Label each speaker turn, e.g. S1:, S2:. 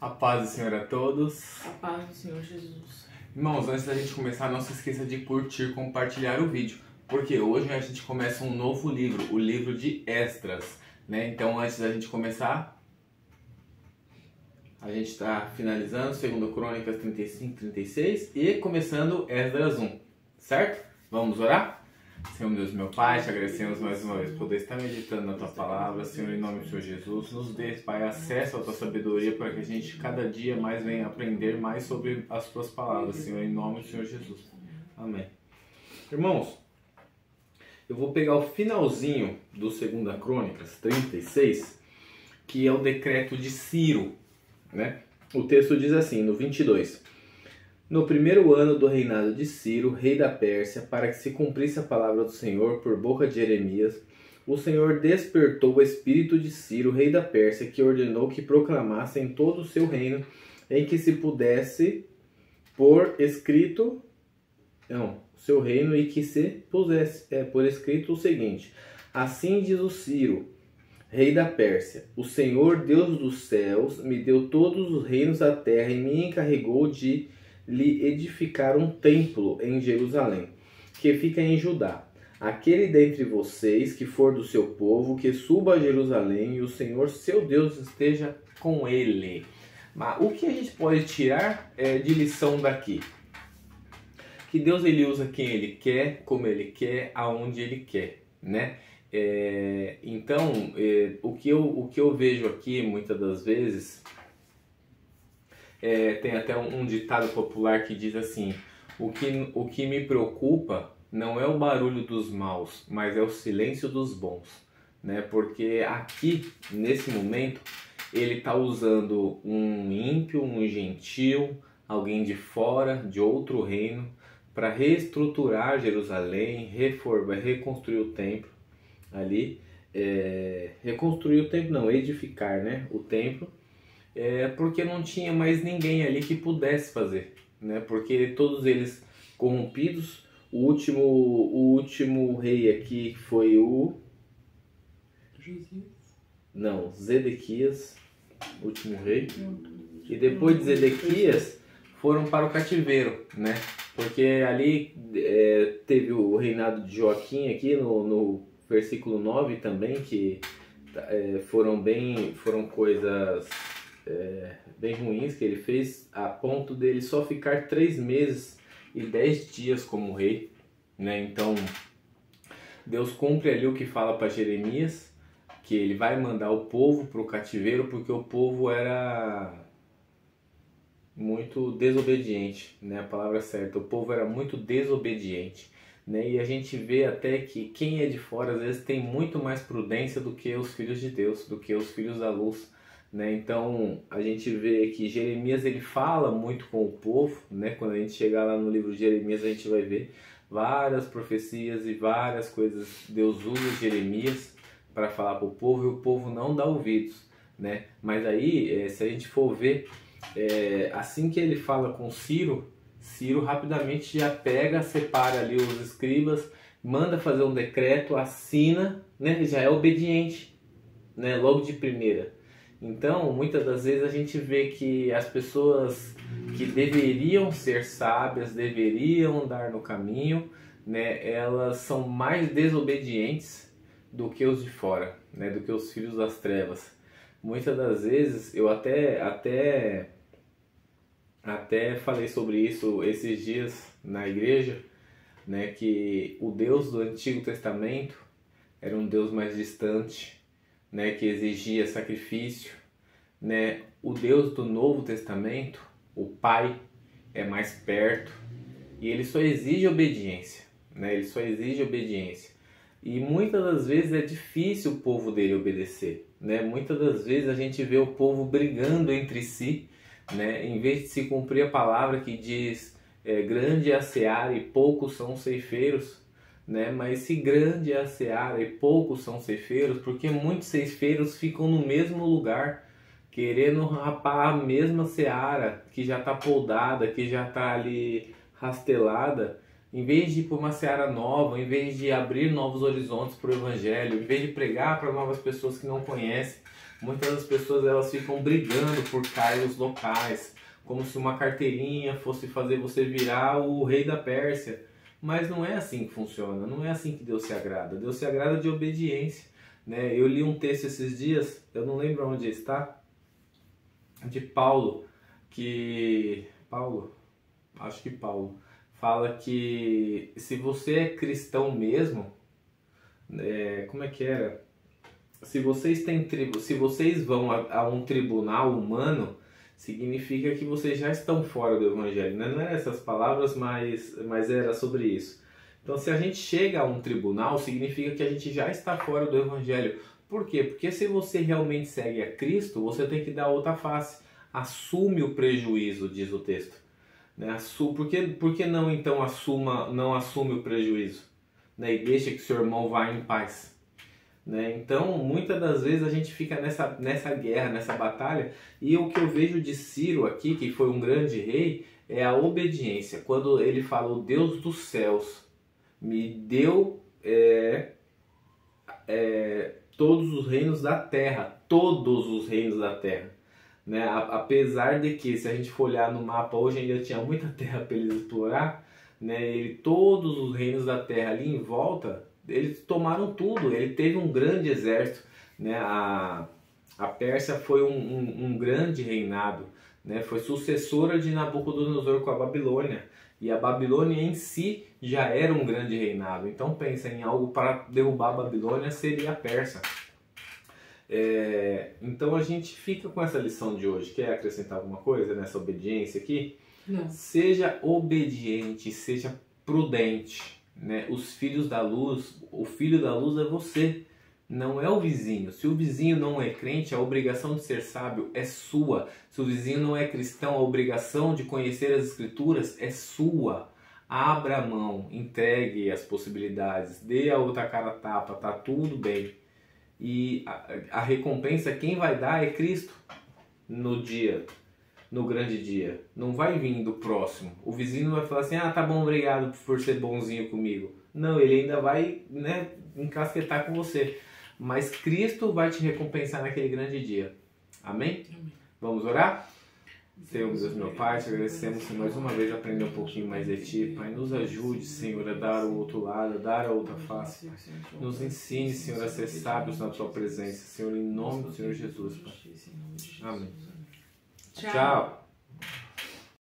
S1: A paz do Senhor a todos.
S2: A paz do Senhor Jesus.
S1: Irmãos, antes da gente começar, não se esqueça de curtir e compartilhar o vídeo, porque hoje a gente começa um novo livro, o livro de Esdras, né? Então, antes da gente começar, a gente está finalizando 2 Crônicas 35, 36 e começando Esdras 1, certo? Vamos orar? Senhor Deus, meu Pai, te agradecemos mais uma vez por poder estar meditando na Tua Palavra. Senhor, em nome do Senhor Jesus, nos dê, Pai, acesso à Tua sabedoria para que a gente cada dia mais venha aprender mais sobre as Tuas Palavras, Senhor, em nome do Senhor Jesus. Amém. Irmãos, eu vou pegar o finalzinho do 2 Crônicas 36, que é o decreto de Ciro, né? O texto diz assim, no 22: No primeiro ano do reinado de Ciro, rei da Pérsia, para que se cumprisse a palavra do Senhor por boca de Jeremias, o Senhor despertou o espírito de Ciro, rei da Pérsia, que ordenou que proclamasse em todo o seu reino, em que se pudesse pôr escrito, seu reino, e que se pusesse por escrito o seguinte: Assim diz o Ciro, rei da Pérsia: O Senhor, Deus dos céus, me deu todos os reinos da terra e me encarregou de lhe edificar um templo em Jerusalém, que fica em Judá. Aquele dentre vocês que for do seu povo, que suba a Jerusalém, e o Senhor, seu Deus, esteja com ele. Mas o que a gente pode tirar de lição daqui? Que Deus ele usa quem ele quer, como ele quer, aonde ele quer, né? Então, o que eu vejo aqui muitas das vezes, tem até um ditado popular que diz assim: o que me preocupa não é o barulho dos maus, mas é o silêncio dos bons, né? Porque aqui, nesse momento, ele está usando um ímpio, um gentil, alguém de fora, de outro reino, para reestruturar Jerusalém, reformar, reconstruir o templo ali, reconstruir o templo não, edificar, né, o templo, porque não tinha mais ninguém ali que pudesse fazer, né, porque todos eles corrompidos. O último rei aqui foi Zedequias, último rei, e depois de Zedequias foram para o cativeiro, né? Porque ali teve o reinado de Joaquim aqui no versículo 9 também, que foram coisas bem ruins que ele fez, a ponto dele só ficar 3 meses e 10 dias como rei, né? Então Deus cumpre ali o que fala para Jeremias, que ele vai mandar o povo para o cativeiro, porque o povo era muito desobediente, né? A palavra certa, o povo era muito desobediente, né? E a gente vê até que quem é de fora às vezes tem muito mais prudência do que os filhos de Deus, do que os filhos da luz, né? Então a gente vê que Jeremias ele fala muito com o povo, né? Quando a gente chegar lá no livro de Jeremias, a gente vai ver várias profecias e várias coisas. Deus usa Jeremias para falar para o povo e o povo não dá ouvidos, né? Mas aí, se a gente for ver, assim que ele fala com Ciro rapidamente já pega, separa ali os escribas, manda fazer um decreto, assina, né? Já é obediente, né? Logo de primeira. Então, muitas das vezes a gente vê que as pessoas que deveriam ser sábias, deveriam andar no caminho, né, elas são mais desobedientes do que os de fora, né, do que os filhos das trevas. Muitas das vezes, eu até falei sobre isso esses dias na igreja, né, que o Deus do Antigo Testamento era um Deus mais distante, né, que exigia sacrifício, né? O Deus do Novo Testamento, o Pai, é mais perto e ele só exige obediência, né? Ele só exige obediência. E muitas das vezes é difícil o povo dele obedecer, né? Muitas das vezes a gente vê o povo brigando entre si, né? Em vez de se cumprir a palavra que diz grande é a seara e poucos são os ceifeiros, né? Mas se grande é a seara e poucos são ceifeiros, porque muitos ceifeiros ficam no mesmo lugar, querendo rapar a mesma seara que já está poldada, que já está ali rastelada, em vez de ir para uma seara nova, em vez de abrir novos horizontes para o Evangelho, em vez de pregar para novas pessoas que não conhecem, Muitas das pessoas elas ficam brigando por cargos locais, como se uma carteirinha fosse fazer você virar o rei da Pérsia. Mas não é assim que funciona, não é assim que Deus se agrada. Deus se agrada de obediência, né? Eu li um texto esses dias, eu não lembro onde está, de Paulo, acho que Paulo, fala que se você é cristão mesmo, como é que era? Se vocês vão a um tribunal humano, significa que vocês já estão fora do Evangelho. Não eram essas palavras, mas era sobre isso. Então, se a gente chega a um tribunal, significa que a gente já está fora do Evangelho. Por quê? Porque se você realmente segue a Cristo, você tem que dar outra face. Assume o prejuízo, diz o texto. Né? Por que não, então, não assume o prejuízo? Né? E deixa que seu irmão vá em paz. Né? Então, muitas das vezes a gente fica nessa guerra, nessa batalha, e o que eu vejo de Ciro aqui, que foi um grande rei, é a obediência. Quando ele fala, o Deus dos céus me deu todos os reinos da terra, né? Apesar de que, se a gente for olhar no mapa, hoje ainda tinha muita terra para eles explorar, né? Todos os reinos da terra ali em volta, eles tomaram tudo, ele teve um grande exército, né? A Pérsia foi um grande reinado, né? Foi sucessora de Nabucodonosor com a Babilônia, e a Babilônia em si já era um grande reinado. Então pensa em algo para derrubar a Babilônia, seria a Pérsia. Então a gente fica com essa lição de hoje. Quer acrescentar alguma coisa nessa obediência aqui?
S2: Não.
S1: Seja obediente, seja prudente. Né? Os filhos da luz, o filho da luz é você, não é o vizinho. Se o vizinho não é crente, a obrigação de ser sábio é sua. Se o vizinho não é cristão, a obrigação de conhecer as escrituras é sua. Abra a mão, entregue as possibilidades, dê a outra cara a tapa, tá tudo bem. E a recompensa quem vai dar é Cristo no grande dia. Não vai vir do próximo. O vizinho não vai falar assim, tá bom, obrigado por ser bonzinho comigo. Não, ele ainda vai, né, encasquetar com você. Mas Cristo vai te recompensar naquele grande dia. Amém?
S2: Amém.
S1: Vamos orar? Senhor, Deus, meu Pai, te agradecemos por mais uma vez aprender um pouquinho mais de Ti. Pai, nos ajude, Senhor, a dar o outro lado, a dar a outra face. Nos ensine, Senhor, a ser sábios na Tua presença. Senhor, em nome do Senhor Jesus, Pai. Amém.
S2: Tchau.
S1: Tchau.